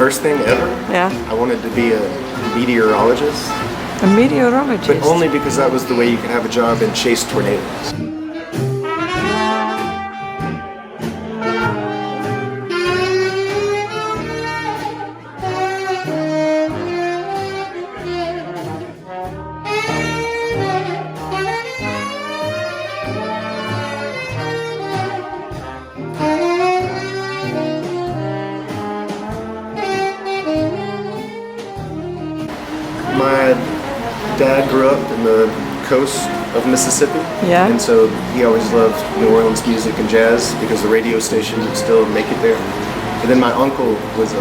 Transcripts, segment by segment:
first thing ever, I wanted to be a meteorologist. A meteorologist? But only because that was the way you could have a job and chase tornadoes. My dad grew up in the coast of Mississippi, and so he always loved New Orleans music and jazz because the radio stations would still make it there. And then my uncle was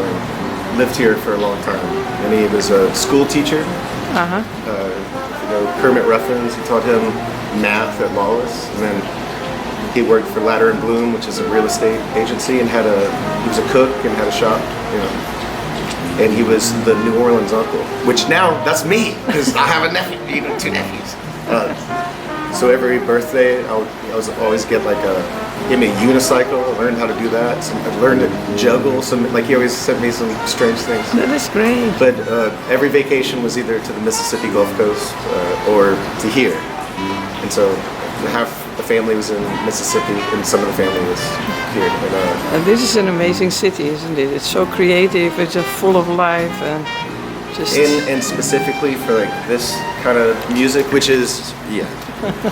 lived here for a long time, and he was a school teacher. Kermit Ruffins, he taught him math at Lawless, and then he worked for Ladder and Bloom, which is a real estate agency, and he was a cook and had a shop, And he was the New Orleans uncle, which now that's me, because I have a nephew, 2 nephews. So every birthday, I was always get like him a unicycle. I learned how to do that. I learned to juggle. He always sent me some strange things. That is great. But every vacation was either to the Mississippi Gulf Coast or to here. And so half the family was in Mississippi, and some of the family was here. And this is an amazing city, isn't it? It's so creative. It's full of life and just. And specifically for like this kind of music, which is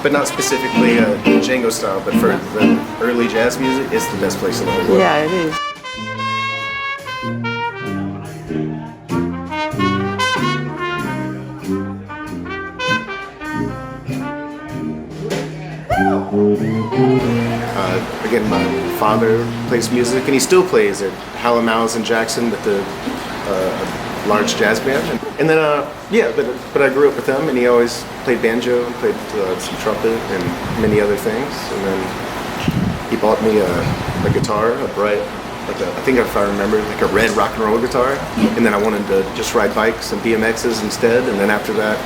but not specifically Django style, but for the early jazz music, it's the best place in the whole world. Yeah, it is. Again, my father plays music, and he still plays at Hallamals in Jackson with the large jazz band. And then, but I grew up with him, and he always played banjo and played some trumpet and many other things. And then he bought me a guitar, a bright, I think if I remember, like a red rock and roll guitar. And then I wanted to just ride bikes and BMXs instead. And then after that,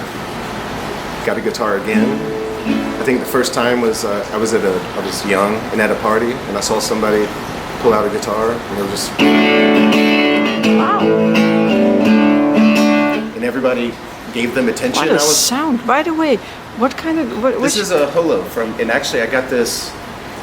got a guitar again. I think the first time was I was young and at a party, and I saw somebody pull out a guitar, and it was just wow. And everybody gave them attention. What a sound! By the way, what kind of this is a holo and actually I got this.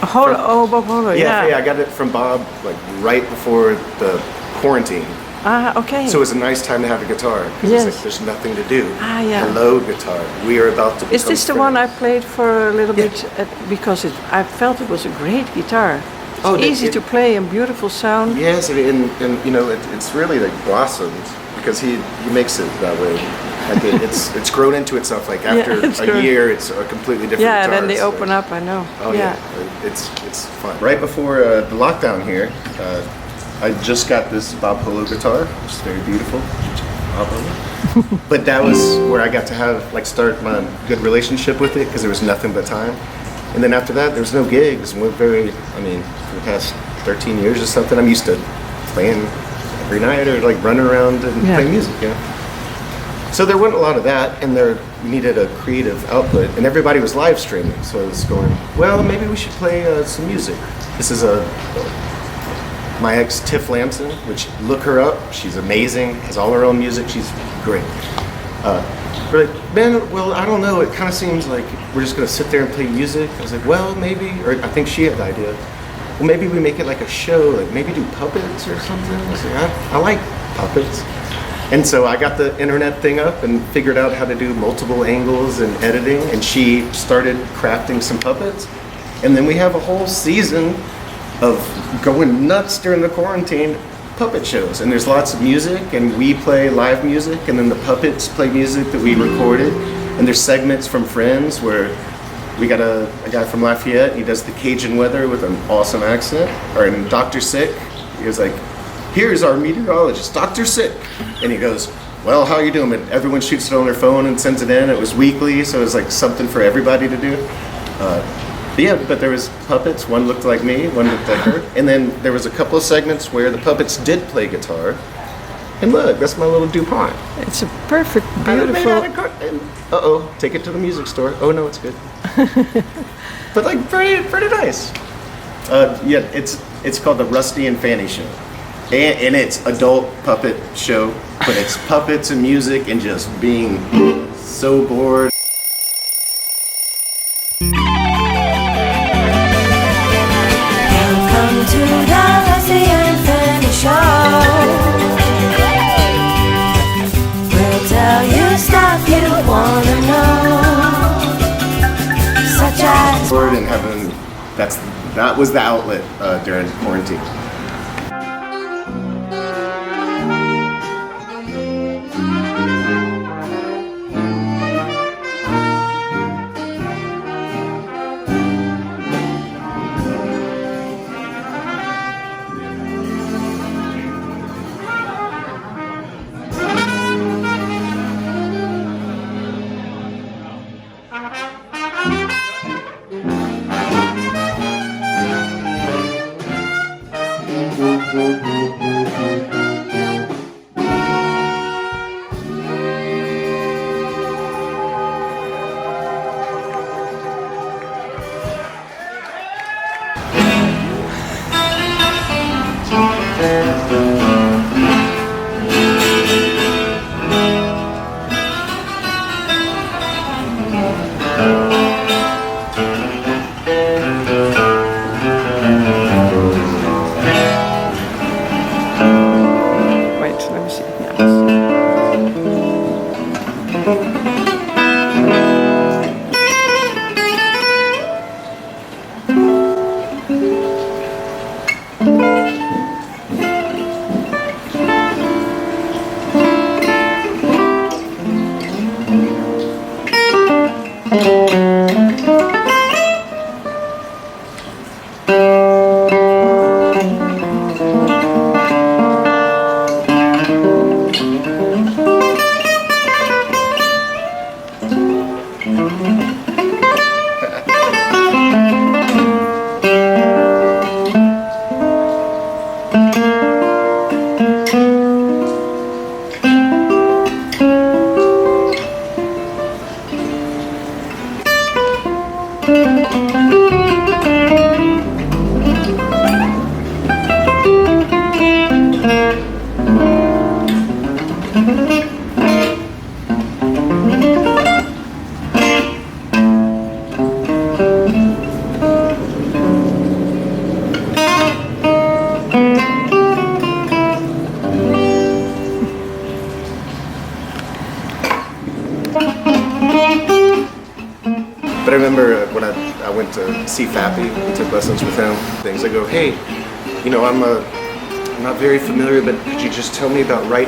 A holo, Bob Holo. Yeah, I got it from Bob like right before the quarantine. Okay. So it was a nice time to have a guitar because it's like, there's nothing to do. Hello, guitar. We are about to become Is this the one I played for a little bit? Because I felt it was a great guitar. It's easy to play and beautiful sound. Yes, and it's really like blossomed because he makes it that way. Like it's grown into itself. Like after a year, it's a completely different guitar. And then they open up. I know. Oh yeah, it's fun. Right before the lockdown here. I just got this Bob Holo guitar, which is very beautiful. But that was where I got to start my good relationship with it because there was nothing but time. And then after that, there was no gigs. And for the past 13 years or something, I'm used to playing every night or like running around and playing music. So there wasn't a lot of that, and there needed a creative output, and everybody was live streaming. So I was going, well, maybe we should play some music. This is my ex, Tiff Lamson, which look her up. She's amazing, has all her own music. She's great. We're like, man, well, I don't know. It kind of seems like we're just going to sit there and play music. I was like, well, maybe, or I think she had the idea. Well, maybe we make it like a show, like maybe do puppets or something. I was like, I like puppets. And so I got the internet thing up and figured out how to do multiple angles and editing. And she started crafting some puppets. And then we have a whole season of going nuts during the quarantine puppet shows, and there's lots of music, and we play live music, and then the puppets play music that we recorded, and there's segments from Friends where we got a guy from Lafayette. He does the Cajun weather with an awesome accent. Or in Dr. Sick, he was like, "Here's our meteorologist, Dr. Sick," and he goes, "Well, how you doing?" And everyone shoots it on their phone and sends it in. It was weekly, so it was like something for everybody to do. But there was puppets. One looked like me, one looked like her. And then there was a couple of segments where the puppets did play guitar. And look, that's my little DuPont. It's a perfect, beautiful. Take it to the music store. Oh no, it's good. But like pretty nice. It's called the Rusty and Fanny Show. And it's adult puppet show, but it's puppets and music and just being so bored. Welcome to the Leslie and Fanny Show. We'll tell you stuff you wanna know, such as Bored and having, that was the outlet during quarantine. But I remember when I went to see Fappy and took lessons with him, things, I go, hey, you know, I'm not very familiar, but could you just tell me about right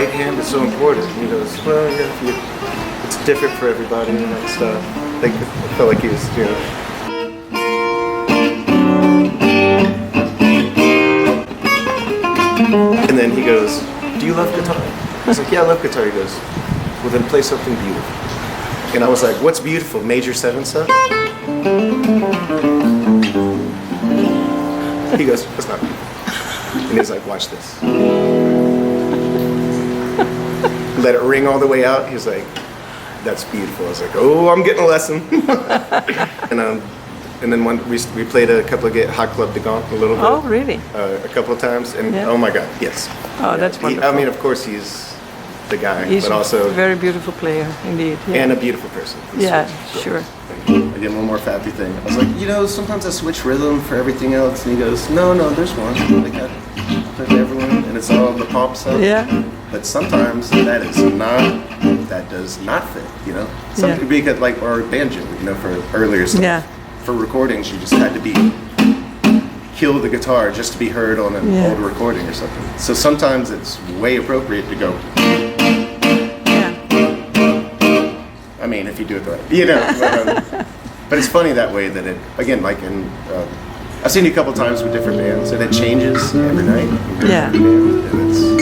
hand is so important? And he goes, well, yeah, it's different for everybody and that stuff. I felt like he was, you know. And then he goes, do you love guitar? I was like, yeah, I love guitar. He goes, well then play something beautiful. And I was like, what's beautiful? Major 7 stuff? He goes, that's not beautiful. And he's like, watch this. Let it ring all the way out. He's like, that's beautiful. I was like, oh, I'm getting a lesson. And then we played a couple of Hot Club de Gaunt a little bit. Oh, really? A couple of times. And yeah. Oh my God, yes. Oh, that's wonderful. I mean, of course, he's the guy, He's but also a very beautiful player, indeed. Yeah. And a beautiful person. Yeah, sure. I did one more Fappy thing. I was like, you know, sometimes I switch rhythm for everything else. And he goes, no, there's one. Like I play for everyone, and it's all the pop stuff. Yeah. But sometimes that does not fit, you know? Because like, or banjo, you know, for earlier stuff. Yeah. For recordings, you just had to kill the guitar just to be heard on an old recording or something. So sometimes it's way appropriate to go. I mean, if you do it the right, you know. But it's funny that way that it, again, like I've seen you a couple times with different bands, and it changes every night. Yeah. And it's,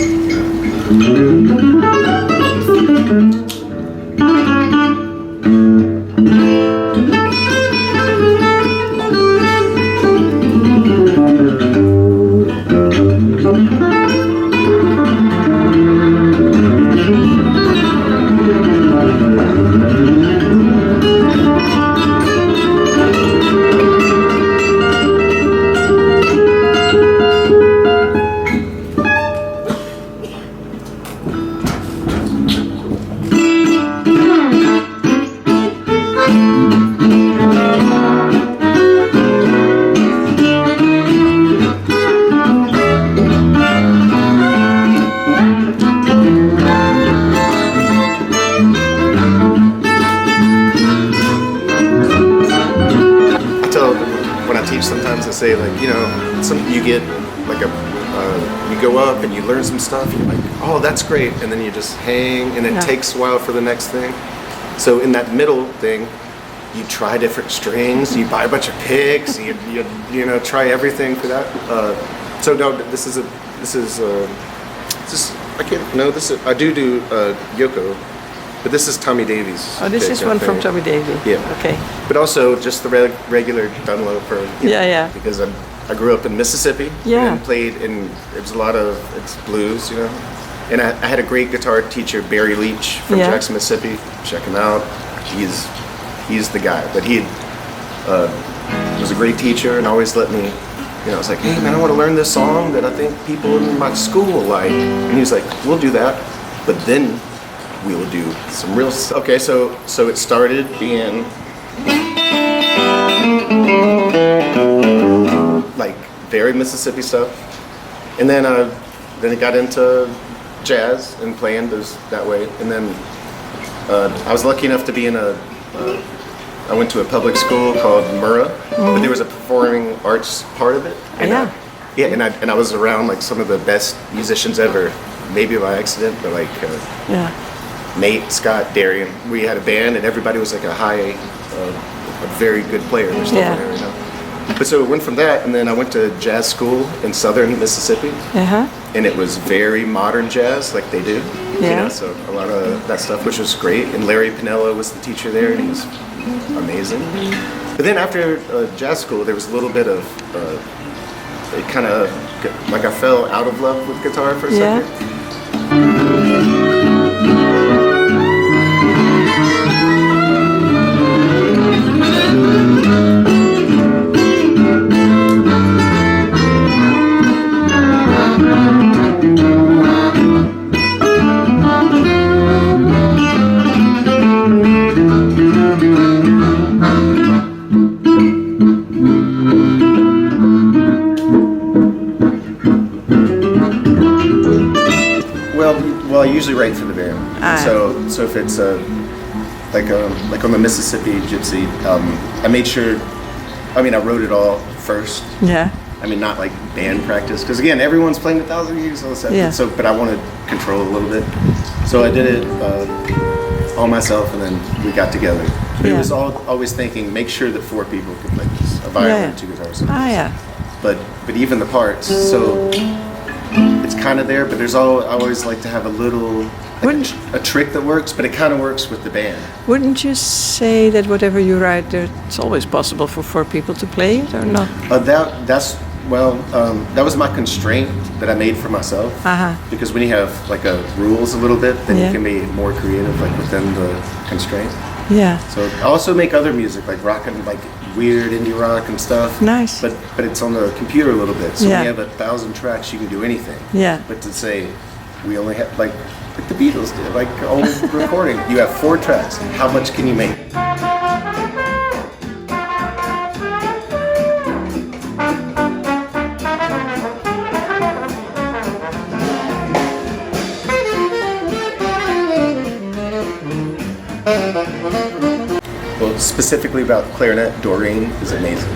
say like, you know, you get like you go up and you learn some stuff. You're like, oh, that's great, and then you just hang, and it takes a while for the next thing. So in that middle thing, you try different strings. You buy a bunch of picks. You know, try everything for that. So no, this is I can't. No, I do Yoko, but this is Tommy Davies. Oh, this is one from Tommy Davies. Yeah. Okay. But also just the regular Dunlop. Yeah. Because I grew up in Mississippi. Yeah. And played in. It's blues, you know. And I had a great guitar teacher, Barry Leach from Jackson, Mississippi. Check him out. He's the guy. But he was a great teacher and always let me. You know, I was like, hey man, I want to learn this song that I think people in my school will like. And he was like, we'll do that, but then we will do some real stuff. Okay, so it started being like very Mississippi stuff, and then it got into jazz and playing those that way. And then I was lucky enough to be in I went to a public school called Murrah, but there was a performing arts part of it. And and I was around like some of the best musicians ever, maybe by accident, but like Nate, Scott, Darian. We had a band, and everybody was like a very good player. They're still there, you know. But so it went from that, and then I went to jazz school in southern Mississippi, and it was very modern jazz, like they do. You know, so a lot of that stuff, which was great. And Larry Pinello was the teacher there, and he was amazing. But then after jazz school, there was a little bit of it kind of like I fell out of love with guitar for a second. Well, I usually write for the band. So if it's like on the Mississippi Gypsy, I made sure. I mean, I wrote it all first. Yeah. I mean, not like band practice, because again, everyone's playing 1,000 years all set. Yeah. So, but I wanted control a little bit. So I did it all myself, and then we got together. But it was always thinking, make sure that 4 people could play this: a violin, 2 guitars. But even the parts. So it's kind of there, but I always like to have a little a trick that works, but it kind of works with the band. Wouldn't you say that whatever you write, it's always possible for 4 people to play it, or not? That was my constraint that I made for myself. Because when you have like rules a little bit, then you can be more creative, like within the constraint. Yeah. So I also make other music, like rock and like weird indie rock and stuff. Nice. But it's on the computer a little bit. So when you have 1,000 tracks, you can do anything. Yeah. But to say we only have like the Beatles did, like old recording, you have 4 tracks. How much can you make? Well, specifically about clarinet, Doreen is amazing.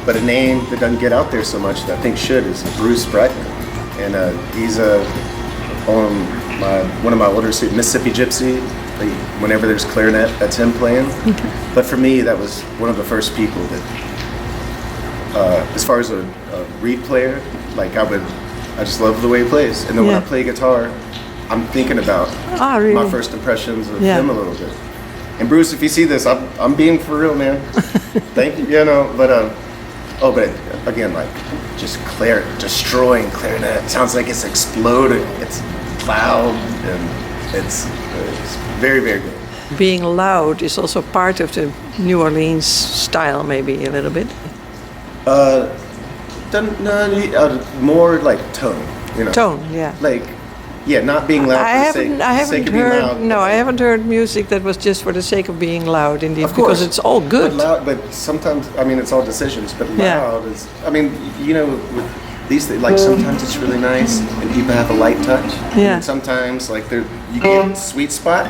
But a name that doesn't get out there so much that I think should is Bruce Breitman, and he's one of my older Mississippi Gypsy. Whenever there's clarinet, that's him playing. But for me, that was one of the first people that, as far as a reed player, like I just love the way he plays. And then when I play guitar, I'm thinking about really? my first impressions of him a little bit. And Bruce, if you see this, I'm being for real, man. Thank you. You know, but but again, like just destroying clarinet. It sounds like it's exploding. It's loud and it's very, very good. Being loud is also part of the New Orleans style, maybe a little bit. More like tone, you know. Tone, yeah. Like, yeah, not being loud I for the haven't, sake, I sake haven't of being heard. loud. No, I haven't heard music that was just for the sake of being loud. Indeed, Of course, because it's all good. But loud, but sometimes, I mean, it's all decisions. But Yeah. loud is, I mean, you know, with these things, like sometimes it's really nice and people have a light touch. Yeah. And sometimes, like, you get sweet spot.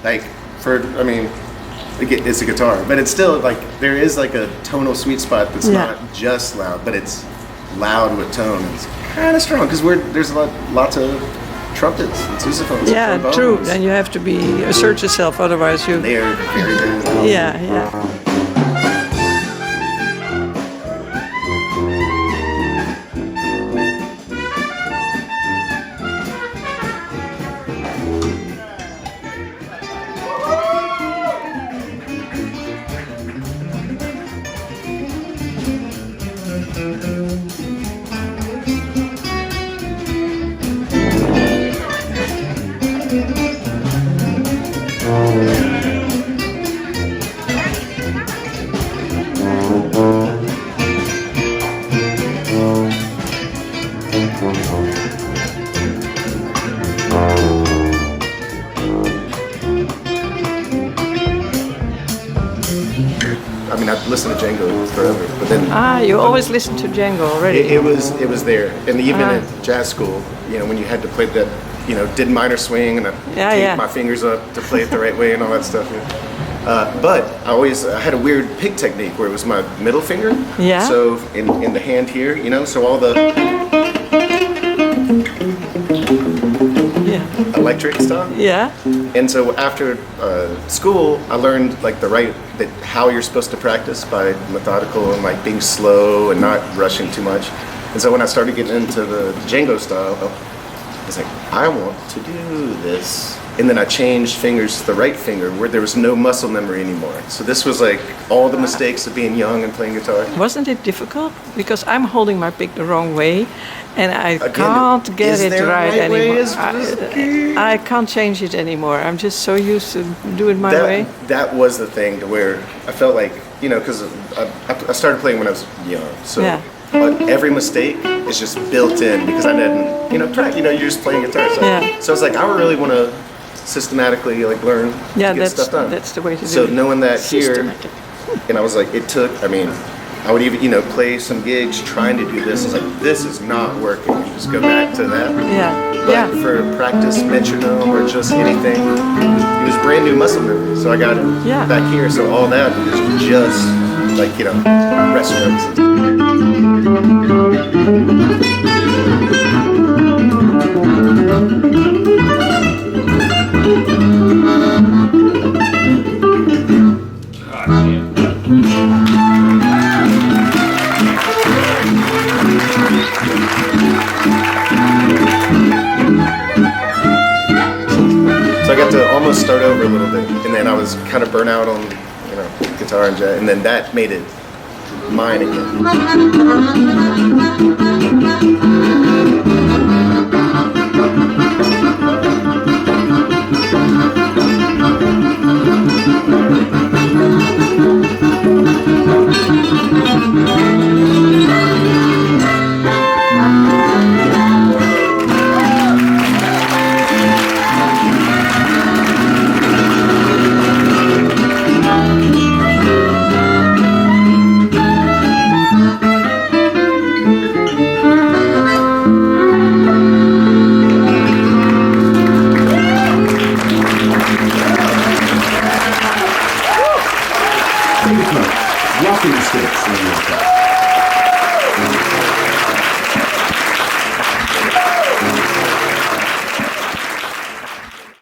Like, I mean, it's a guitar, but it's still like there is like a tonal sweet spot that's Yeah. not just loud, but it's loud with tone. It's kind of strong because there's lots of trumpets and sousaphones. Yeah, and trombones. true. Then you have to assert yourself, otherwise you. They are very, very loud. Yeah, yeah. I mean, I've listened to Django forever, but then You always listen to Django already. it was there, and even at jazz school, you know, when you had to play that, you know, did minor swing and I taped my fingers up to play it the right way and all that stuff. But I had a weird pick technique where it was my middle finger. Yeah. So in the hand here, you know, so all the Yeah. electric stuff. Yeah. And so after school, I learned like how you're supposed to practice by methodical and like being slow and not rushing too much. And so when I started getting into the Django style, I was like, I want to do this. And then I changed fingers to the right finger where there was no muscle memory anymore. So this was like all the mistakes of being young and playing guitar. Wasn't it difficult? Because I'm holding my pick the wrong way, and I Again, can't get is it there a right right way? anymore. I can't change it anymore. I'm just so used to do it my way. That was the thing to where I felt like, you know, because I started playing when I was young. So Yeah. every mistake is just built in because I didn't, you know, you're just playing guitar. So, Yeah. so I was like, I really want to systematically like learn Yeah, to get stuff done. that's the way to do So it. knowing that here, Systematic. and I was like, I mean, I would even, you know, play some gigs trying to do this. I was like, this is not working. You just go back to that. Yeah. But Yeah. for practice, metronome, or just anything, it was brand new muscle memory. So I got it Yeah. back here. So all that is just like, you know, rest strokes. So I got to almost start over a little bit, and then I was kind of burnt out on, you know, guitar and jazz, and then that made it mine again. Walking sticks.